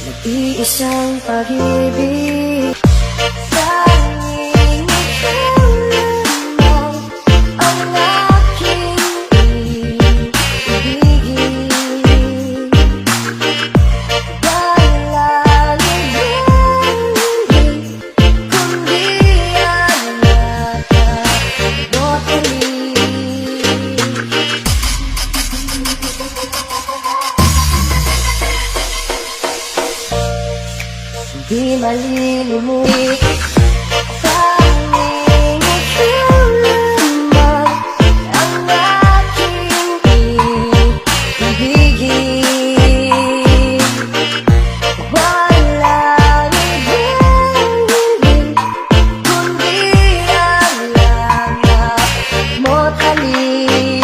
Nag-iisang pag-ibig, tanging ikaw lamang ang aking ibigin. Lalaligayin, kundi ang nakabotali. Di malilimutin, tanging ikaw lamang ang aking ibigin. Walang ibig, kundi ang langap mo't halik.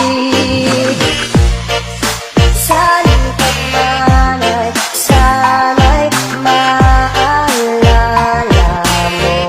Saan ka man ay sana'y maalala mo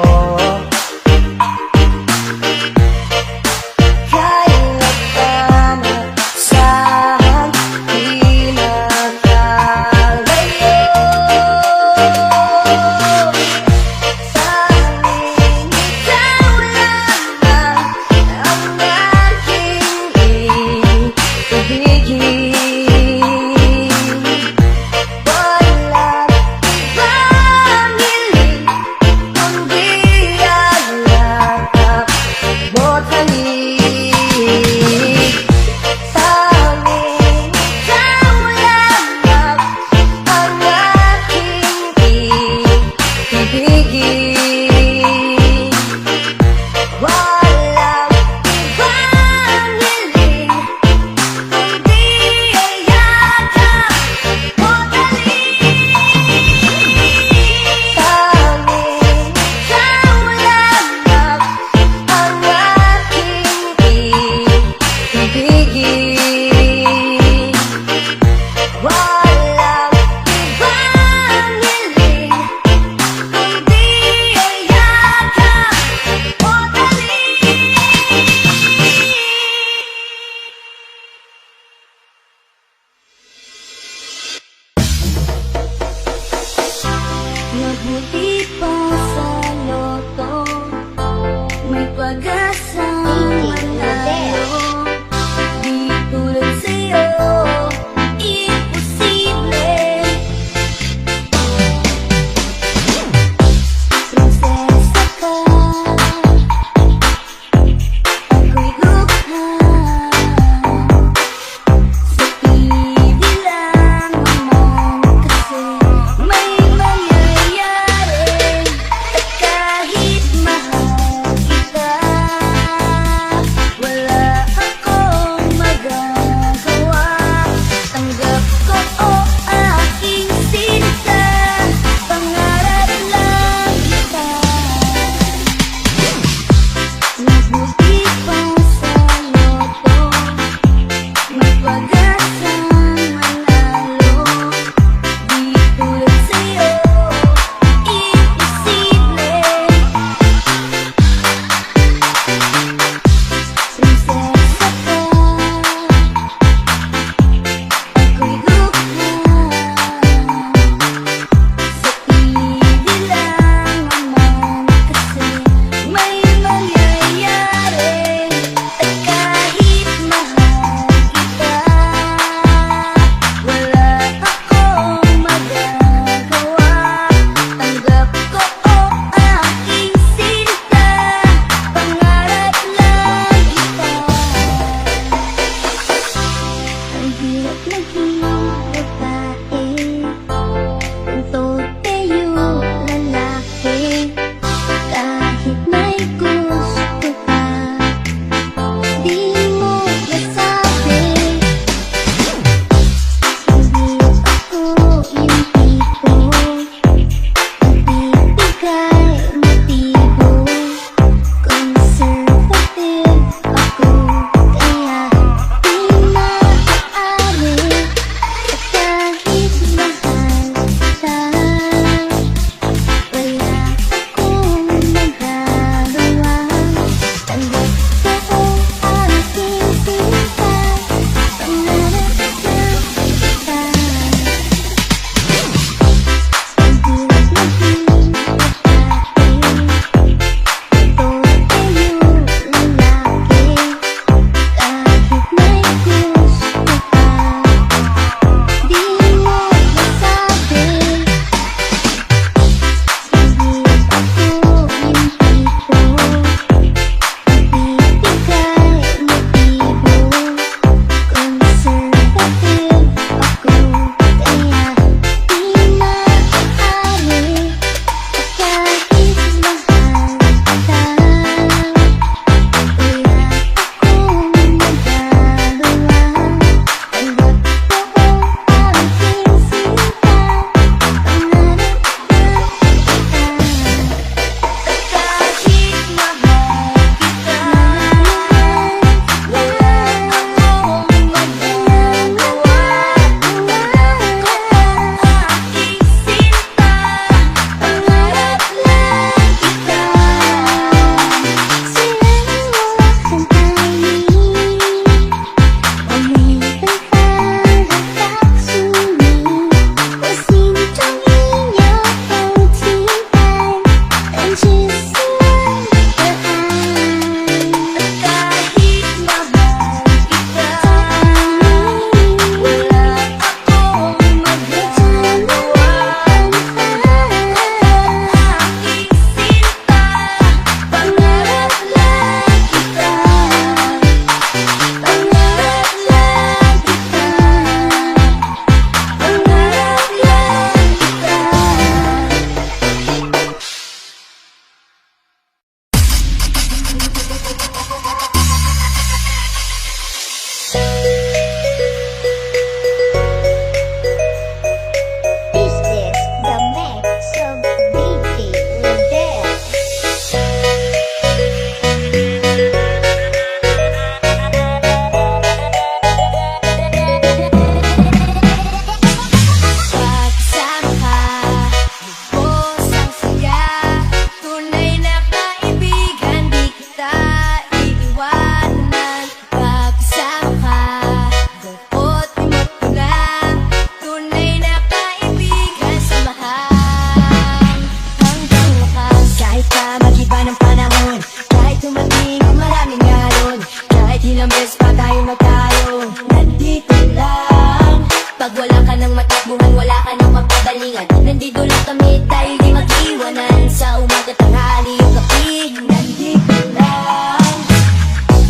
lumayas pa tayo magtayo. Nandito lang. Pag wala ka ng matakbuhan, wala ka ng mapagalingan. Nandito lang kami, tayo di mag-iwanan. Sa umaga, tanghali, yung gabi. Nandito lang.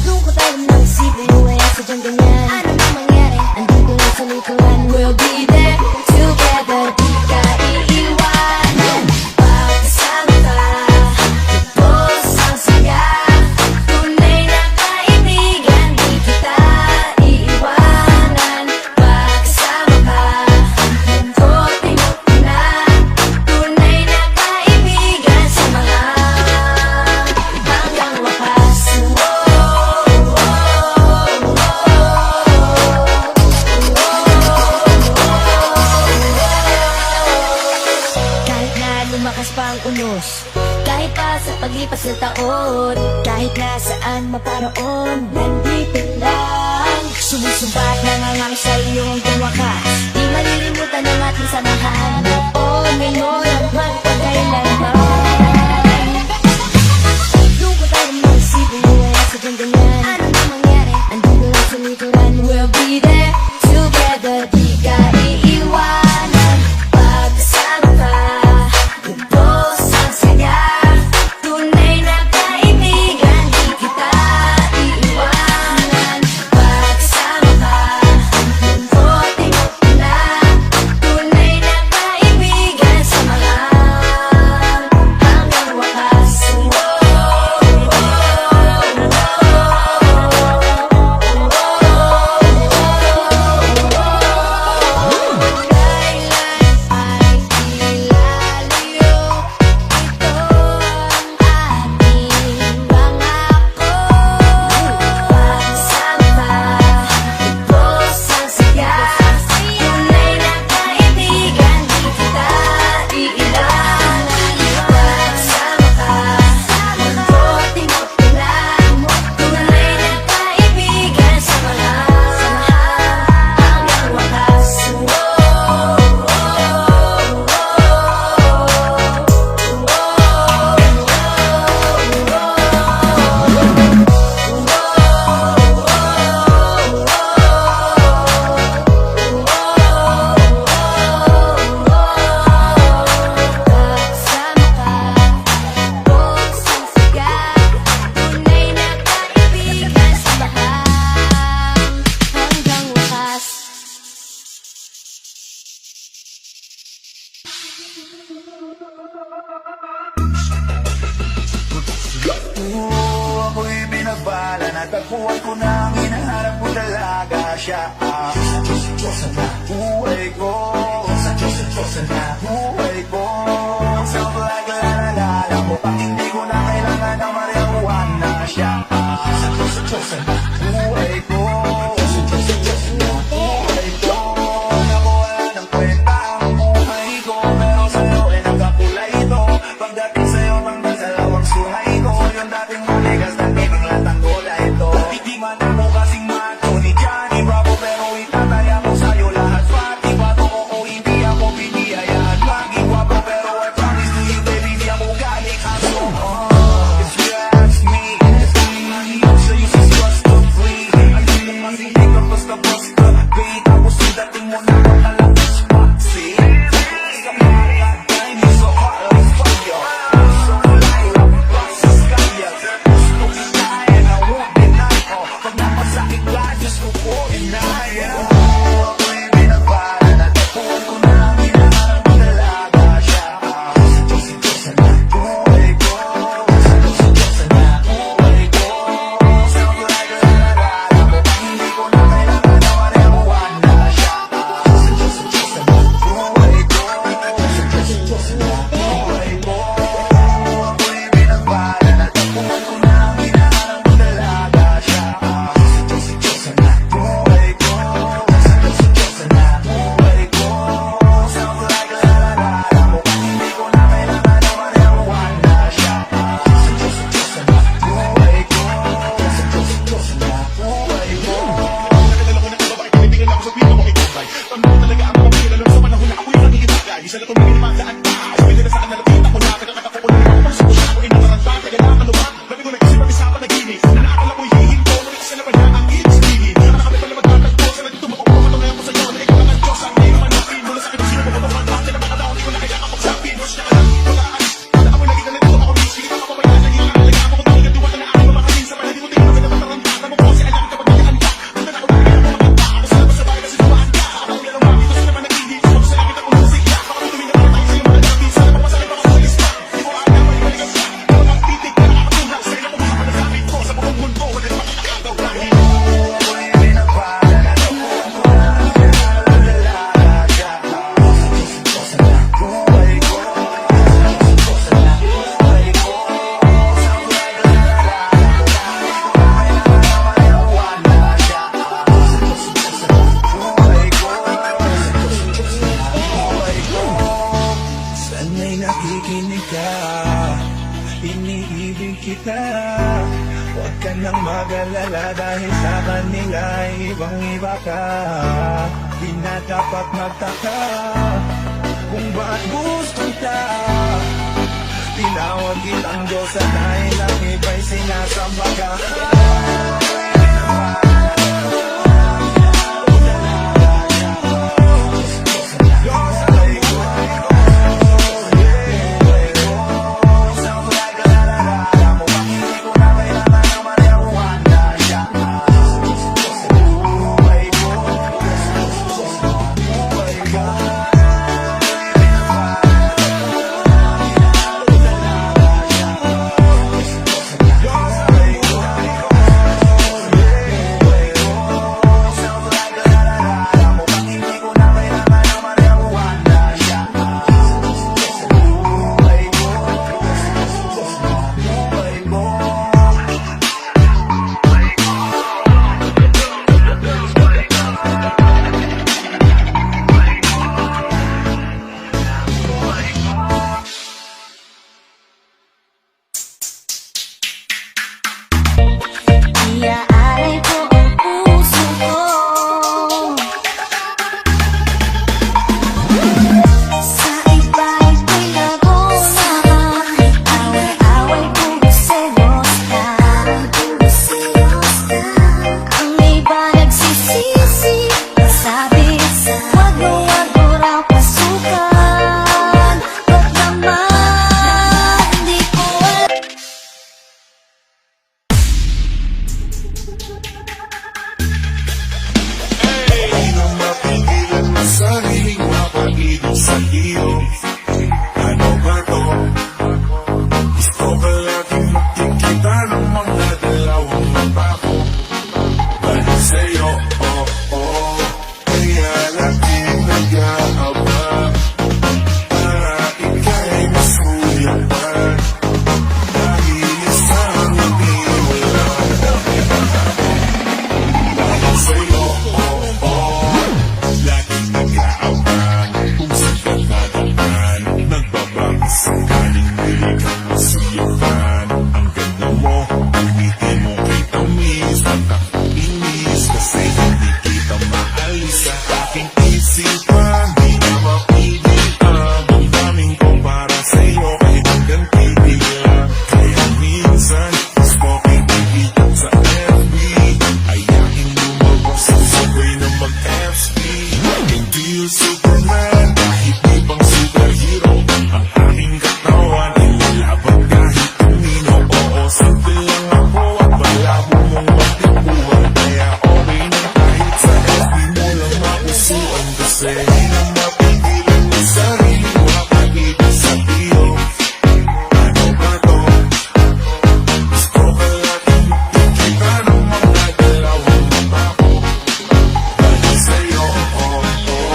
Doon ko tayo ng isipin, wala sadyang ganyan. Ano na mangyari? Andito lang sa likuran. We'll be there together, di ka iiwanan. Pagkasama ka, lubos ang saya. Tunay na kaibigan, di kita iiwanan. Pagkasama ka, lungkotin mo na. Tunay na kaibigan sa mga hanggang wakas. Kahit na lumakas pa ang unos, kahit pa sa paglipas ng taon, kahit nasaan maparoon, nandito lang. Sumusumbat na ngangang sa iyong wakas. Di malilimutan ang ating samahan. Noon, ngayon, at magpagkailanman. Doon ko tayo mag-isipin, wala sadyang ganyan. Ano na mangyari? Andito lang sa likuran. We'll be there together, di ka iiwanan. Pagkasama ka, lubos ang saya. Tunay na kaibigan, di kita iiwanan. Pagkasama ka, lungkotin mo na. Tunay na kaibigan sa mga hanggang wakas. Kailan ay ilalayo? Ito ang ating pangako. Pagkasama ka, lubos ang saya. Tunay na kaibigan, di kita iiwanan. Pagkasama ka, lungkotin mo na. Tunay na kaibigan sa mga hanggang wakas. Pagkasama ka, lubos ang saya. Tunay na kaibigan sa mga hanggang wakas. Ako'y binabala, natagpuan ko na ang hinahanap ko talaga siya. Buhay ko, buhay ko. Sound like la-la-la, mo pag hindi ko na kailangan ng marijuana siya. Buhay ko, buhay ko. Naku, wala ng kwenta ang buhay ko, pero sa'yo ay nagkakulay ito. Pagdating sa'yo, pang dalawang suhay ko, yung dating maligas na tiniglat ang kulay ito. Hindi man ako kasing macho ni Johnny Bravo, pero itataya ko sa'yo lahat. Pati ba to o hindi ako biniyayaan maging guwapo, pero I promise to you baby, di ako galing aso. If you ask me, sa'yo si stress to free. Ay di mo kasi di ka basta-basta, babe. Tapos yung dating mo na matalakas pa, see? Sa mga time, you so hot like fire. So light up, process kaya. Gusto kita and I won't deny. Pag napasakit ka, just go for inaya. Ako'y binabala, natagpuan ko na ang hinahanap ko talaga siya. Buhay ko, buhay ko. Sound like la-la-la, mo pag hindi ko na kailangan ng marijuana siya. Buhay ko, buhay ko. Ako'y binabala, natagpuan ko na ang hinahanap ko talaga siya. Buhay ko, nila ibang iba ka. Di na dapat magtaka kung ba't gusto ka. Tinawag kitang Diyos at dahil ang iba'y sinasamba ka. Iaalay ko ang puso ko sa iba'y pinag-una ka. Away-away kung selos ka. Ang iba nagsisisi, sabi wag mo raw pasukan. Ba't naman di ko alam. Di na mapigilan ang sariling mapag-ibig sa iyo. Ano ba to? Gusto ka laging magkikita ng mga dalawang mata ko. Dahil sa'yo, oh, oh, kaya laging nag-aabang para ika'y masuyapan. Dahil isang hindi mo lang dahil sa'yo, oh, oh, laging nag-aabang kung saan ka nadaan. Nagbabago sakaling hindi ka masuyapan. Ang ganda mo, gamitin mo kay tamis. At ako inis kasi hindi kita maalis sa aking isipan. Di na mapigil ang damdamin ko para sa'yo kahit hanggang titig lang. Kaya minsan, gusto kitang sa FB. Ayahin lumabas sa sabay na mag-FB. Hindi yung Superman, kahit di pang superhero. Ang aking katawan, ilalaban kahit kanino. Oo, simple lang ako at malabo mong matipuan. Kaya okay na kahit sa FB mo lang mapusuan. Kasi di na mapigilan ang sariling mapag-ibig sa iyo. Ano ba to? Gusto ka laging magkikita ng mga dalawang mata ko. Dahil sa'yo, oh, oh,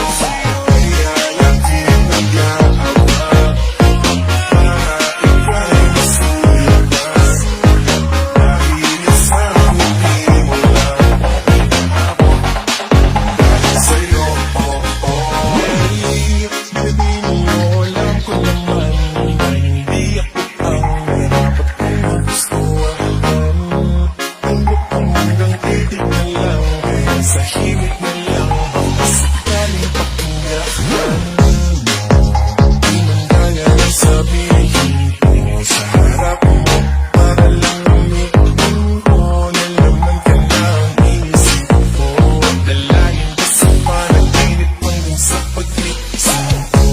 kaya laging nag-aabang para ika'y masuyapan. Dahil isang hindi mo lang ako. Dahil sa'yo, oh, oh, baby mo, alam ko naman na hindi ako ang narapat kong magustuhan. Tulog ka hanggang titig na lang, kaya sa himig na lang baka sakaling pakinggan mo. Di man kaya na sabihin ko sa harap mo, para lang umitin ko na laman ka na ang inisip ko. Dalayan ka sa panaginip hanggang sa pag-isip ko.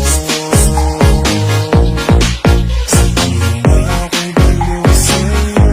Sabihin na ako'y baliw sa'yo.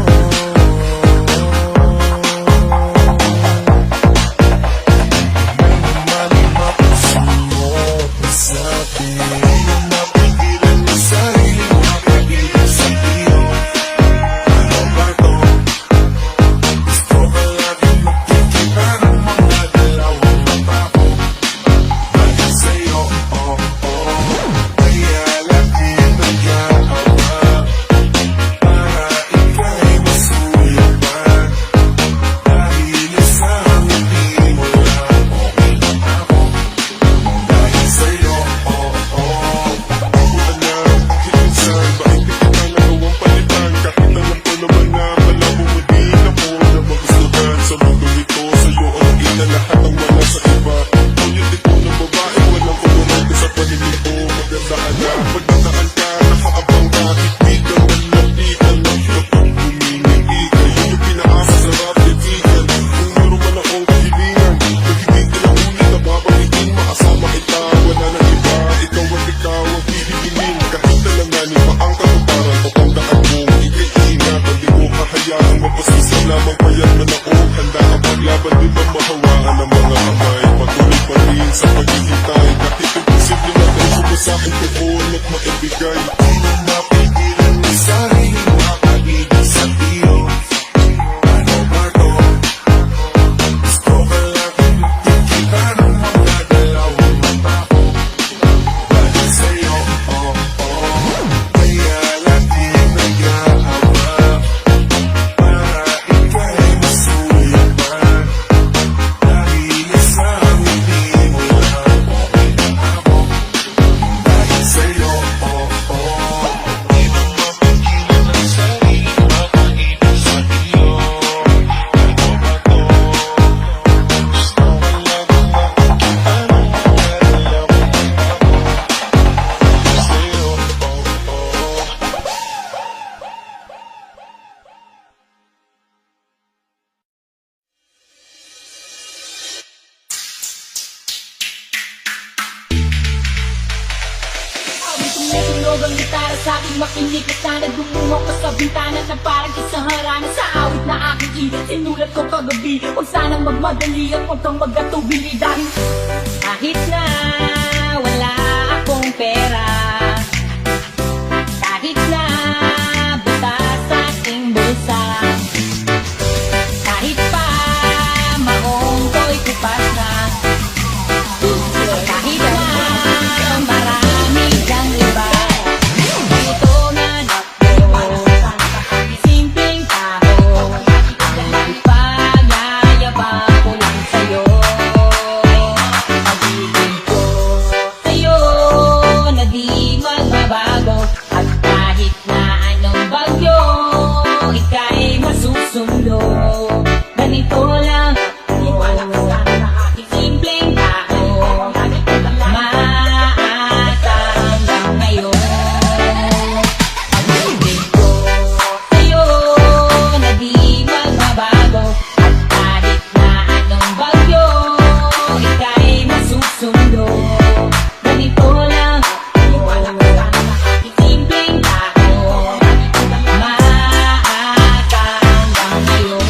Laban din ang mahawaan ng mga kamay. Patuloy pa rin sa paghihintay. Kahit imposible na tayo sumasakit tuon at maibigay. Di na mapigilan ni sarili makagigil sa iyo. Ano ba to? Gusto ka lang kita ng mga dalawang mata ko. Dahil sa'yo, oh, oh, kaya natin nag-aama. Para ika'y masulipan. Dahil sa hindi mo lang okay na ako. Dahil sa'yo, oh, oh, di na mapigilan ang sarili makainis sa iyo. Ano ba to? Gusto ko lang makikita ng mga dalawang mata ko. Sa'yo, oh, oh. Tumutunog ang gitara sa aking makinig at sana dumungok ka sa bintana na parang isang harana sa awit na aking init. Sinulat ko kagabi, huwag sanang magmadali at huwag kang magkatubili dahil kahit na wala akong pera, kahit na butas sa aking bulsa, kahit pa maong ko'y kupas na, kahit na marami kang iba, ito na ako, simpleng tao, pagyayabang ko lang sa'yo, pag-ibig ko sa'yo na di magbabago, at kahit na anong bagyo, ika'y masusundo, ganito lang ako, simpleng tao, maasa hanggang ngayon. Pag-ibig ko sa'yo na di magbabago, at kahit na anong bagyo, ika'y masusundo, ganito lang ako, simpleng tao, maasa hanggang ngayon.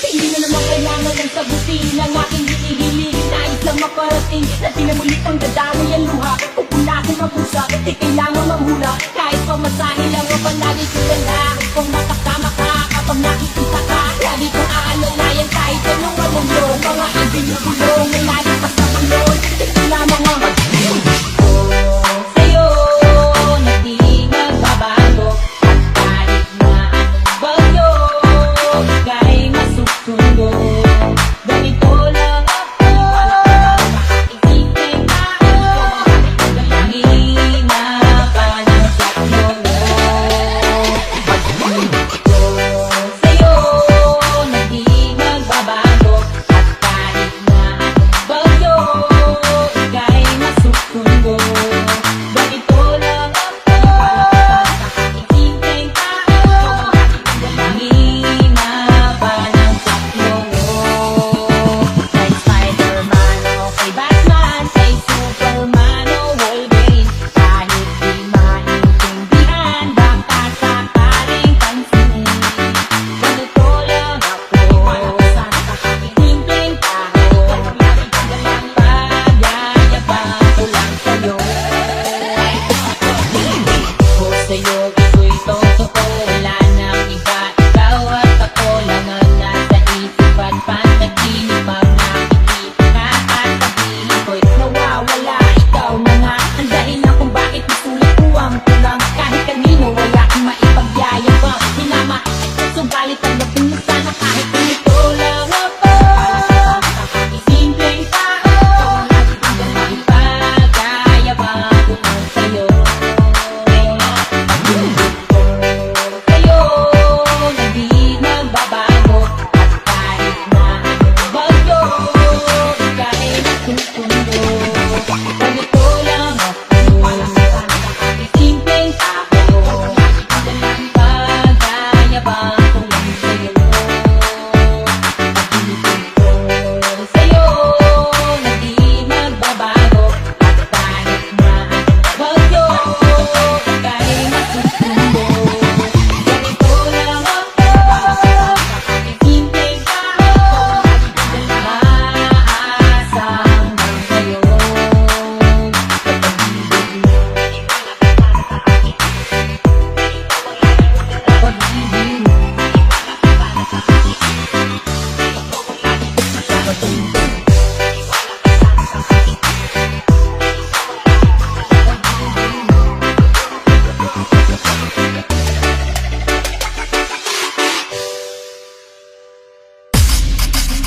Hindi na naman kailangan ng sagutin ang aking hinihiling. Nais lang maparating na tinamulit ang dadamay ang luha. Pupunasan ang pusa, di kailangan manghula. Kahit pamasahe lang ang palagi ko ganda. Kung nakasama ka, kapag nakikita ka, lagi kong aalalayan kahit anong malulong. Mga ibinubulong, may lagi pa sa balon. Ito lamang ang pag-ibig ko sa'yo na di magbabago, at kahit na anong bagyo, ika'y masusundo, ganito lang ako, isipin tao, kanina pa ng sakyo mo.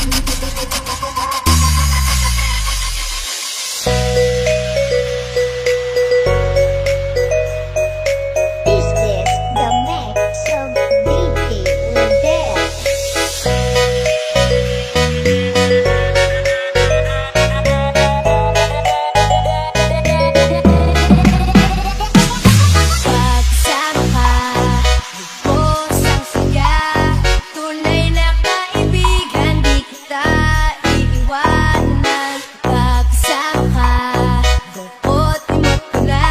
Is this the mix of DJ Odette? Pagsama ka, lubos ang saya. Tunay na kaibigan, di kita iiwanan. Pagsama ka, bukod imot ko na.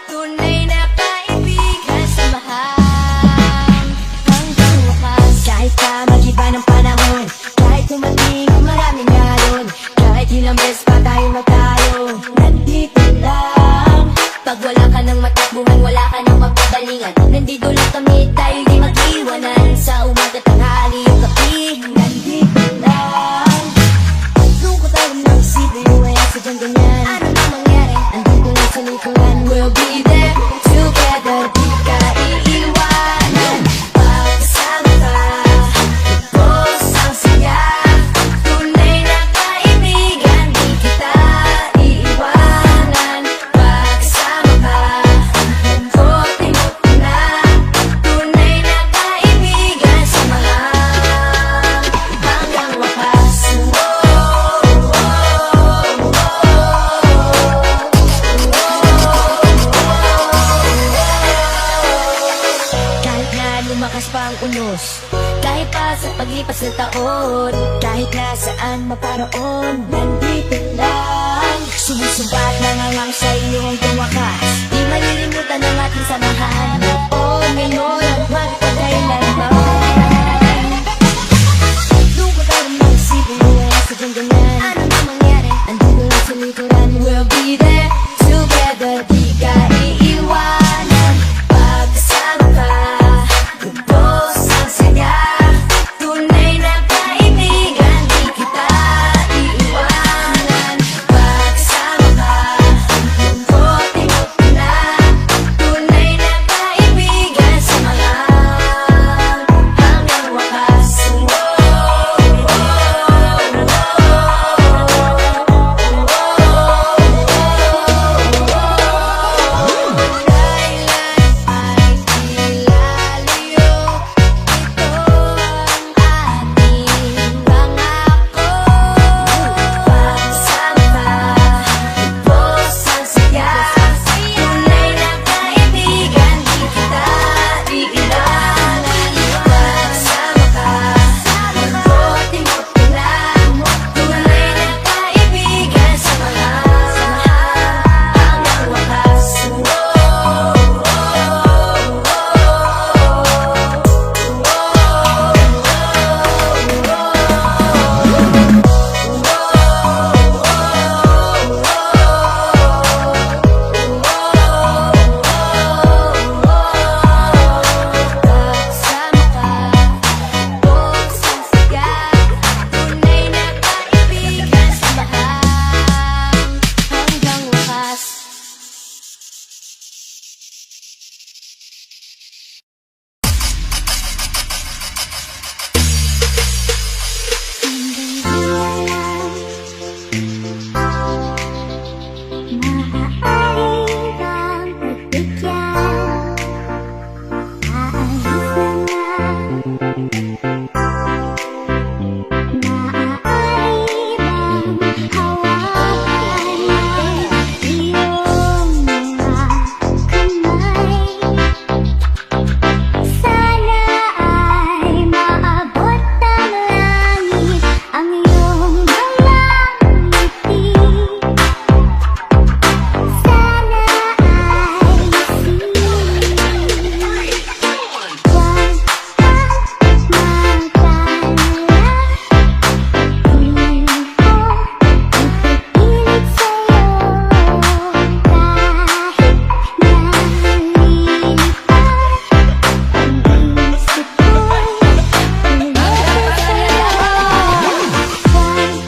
Tunay na kaibigan, samahan hanggang wakas. Kahit pa mag-iba ng panahon, kahit tumating ang maraming alon, kahit ilang beses pa tayo magtayo, nandito lang. Pag wala ka ng matakbuhan, wala ka ng mapagalingan, nandito lang kami, tayo di mag-iwanan. Sa umaga, tanghali, o gabi, nandito lang. Lungkot tayo ng isipin, wala sadyang ganyan. Ano na mangyari, andito lang sa likuran. We'll be there, together, di ka iiwanan. Pagsama ka, lubos ang saya. Tunay na kaibigan, di kita iiwanan. Pagsama ka, lungkot imot ko na. Tunay na kaibigan, samahan hanggang wakas. Kahit na lumakas pa ang unos, kahit pa sa paglipas ng taon, kahit na saan maparoon, nandito lang. Sumusumbat nangangang sa iyong tumakas, di malilimutan ang ating samahan. Oo, ngayon at magpagkailanman. Lungkot tayo ng isipin, wala sadyang ganyan. Ano na mangyari, andito lang sa likuran. We'll be there, together, di ka iiwanan. Pagsama ka, lubos ang saya. Tunay na kaibigan, di kita iiwanan. Pagsama ka, lungkot imot ko na. Tunay na kaibigan, samahan hanggang wakas. Ay ilalayo, ito ang ating pangako. Pagsama ka, lubos ang saya. Tunay na kaibigan, di kita iiwanan. Pagsama ka, lungkot imot ko na. Tunay na kaibigan, samahan hanggang wakas. Pagsama ka, lubos ang saya. Tunay na kaibigan, samahan hanggang wakas. Maaari bang pagbigyan? Aalis na nga. Maaari bang hawakan ng iyong mga kamay? Sana ay maabot ng langit ang iyong mga ngiti. Sana ay Huwag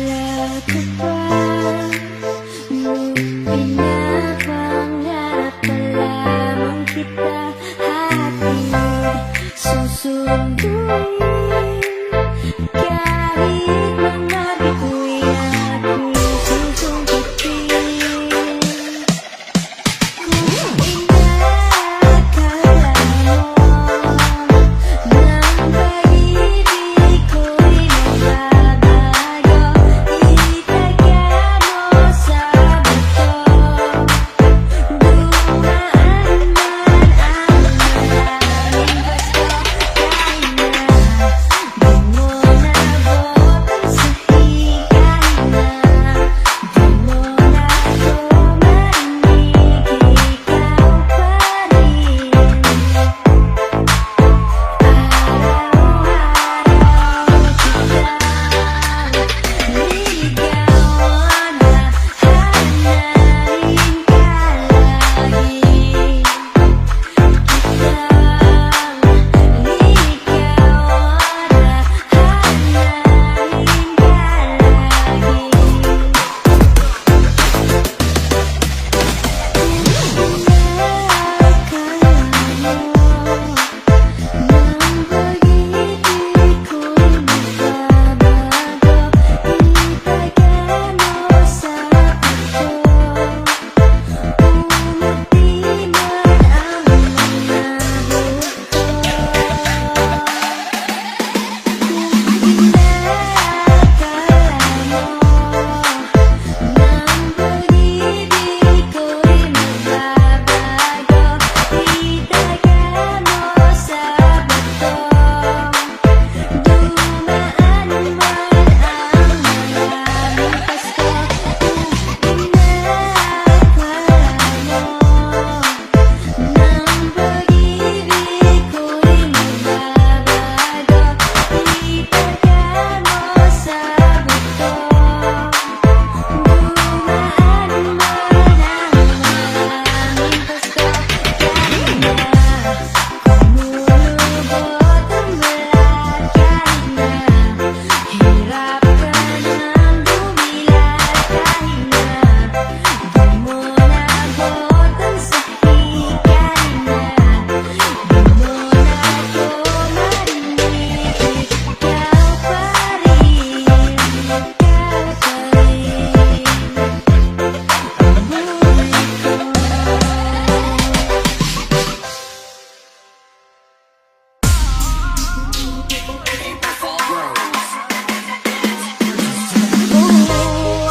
wala ka pa. Nung pinapangarap pa lamang kita, hati susunduin. Kahit mga bituin ako'y susungkitin. Kung inakala mo ng pag-ibig ko'y magbabago, itaga mo sa bato. Dumaan man ang maraming basto, kahit na di mo naabot ang sahi, kahit na di mo na ako marinig, ikaw pa rin. Araw-araw kitang niligawan, hahanapin ka lagi.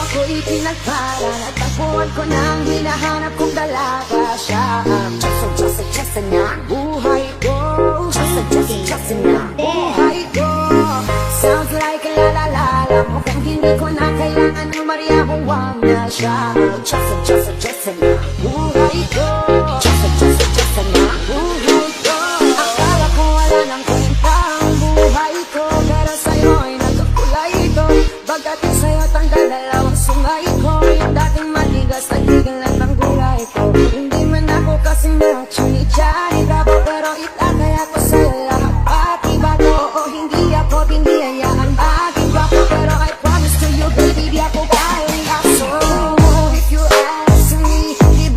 Ako'y pinagparan at tagpuan ko nang hinahanap kong dalaga. Siya ang Diyos na buhay ko. Diyos na buhay ko. Sounds like a la-la-la-la. Mukhang hindi ko na kailangan ng Maria Buwang na siya ang Diyos na buhay ko. Diyos na buhay ko. Akala ko wala nang kwenta ang buhay ko, pero sa'yo'y nagkakulay ito. Pagdating sa'yo tanggal dalawang sungay ko. Yung dating matigas nagtigil at ang gulay ko. Hindi man ako kasing chuni-chani bravo, pero itagay ako sa'yo lahat. Pati ba to o hindi ako biniyayaan maging guwapo, pero I promise to you baby di ako kaya aso. If you ask me, di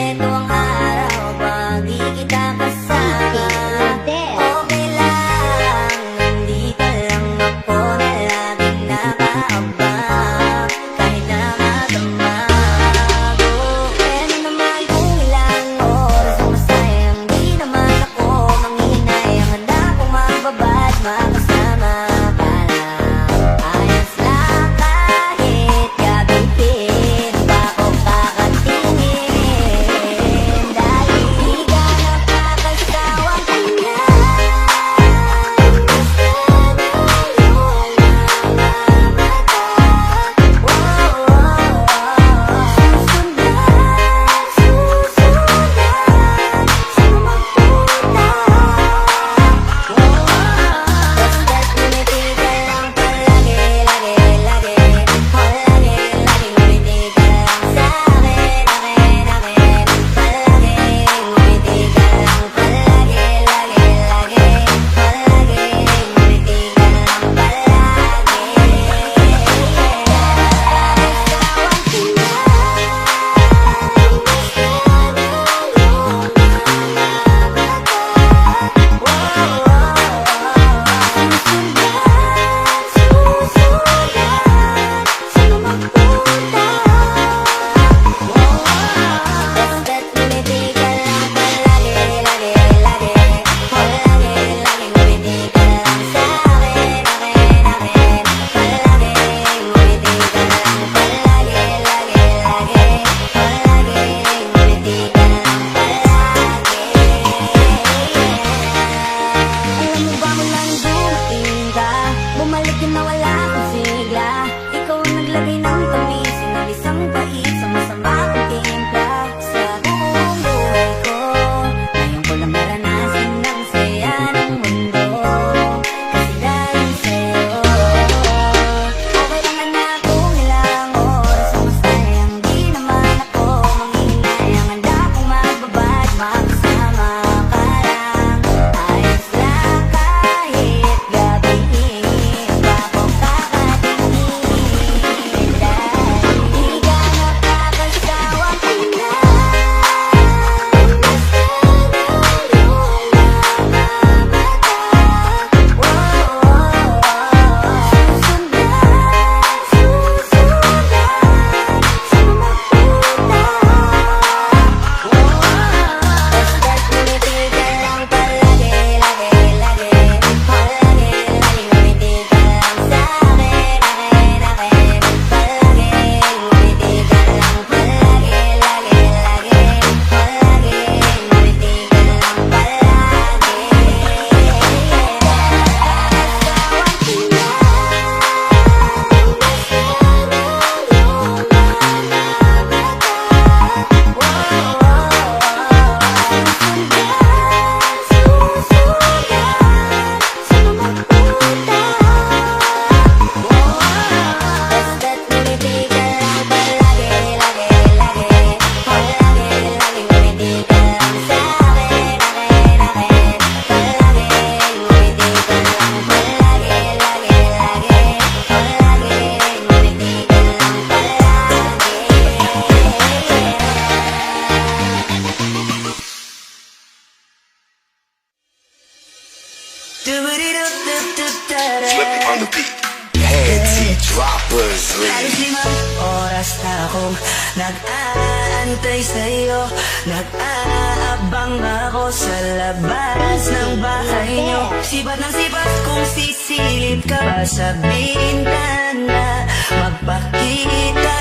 ganito ang araw pag di kita kasama. Okay lang, nandito lang ako na laging nakaabang. Kahit na matamago, ano naman kung ilang oras ang masayang. Di naman ako manghinay, ang handa kong magbabad, makasama ka lang. Ayos lang kahit gabihin pa ako kakatingin. Dahil di ka nakakasawang tingnan. Alam mo ba mulang dumating ka, bumalik ka na wala kang sigla. Ikaw ang naglagay ng tamis, sinalisang pait sa masama kong timpla. Sa buong buhay ko, ngayon ko lang naranasan ng saya ng mundo. Kasi dahil sa'yo, okay lang na kung ilang oras ang masayang. Di naman ako manghinay, ang handa kong magbabad, makasama ka lang. Ayos lang kahit gabihin pa ako kakatingin. Dahil di ka nakakasawang tingnan. Basta't ngumiti ka lang palagi, lagi, lagi. Palagi, lagi ngumiti ka lang sa'kin, akin, akin. Palagi, ngumiti ka lang palagi, lagi, lagi. Palagi, ngumiti ka lang palagi. Nakakasawang tingnan. Basta't ngumiti ka lang palagi, lagi, lagi. Palagi, lagi ngumiti ka lang sa'kin, akin, akin. Palagi, ngumiti ka lang palagi, lagi, lagi. Palagi, ngumiti ka lang Flipping on the beat. Head T-droppers, Halos 5 oras na akong nag-aantay sa'yo. Nag-aabang ako sa labas ng bahay nyo. Sibat ng sibat kung sisilip ka pa sa bintana. Magpakita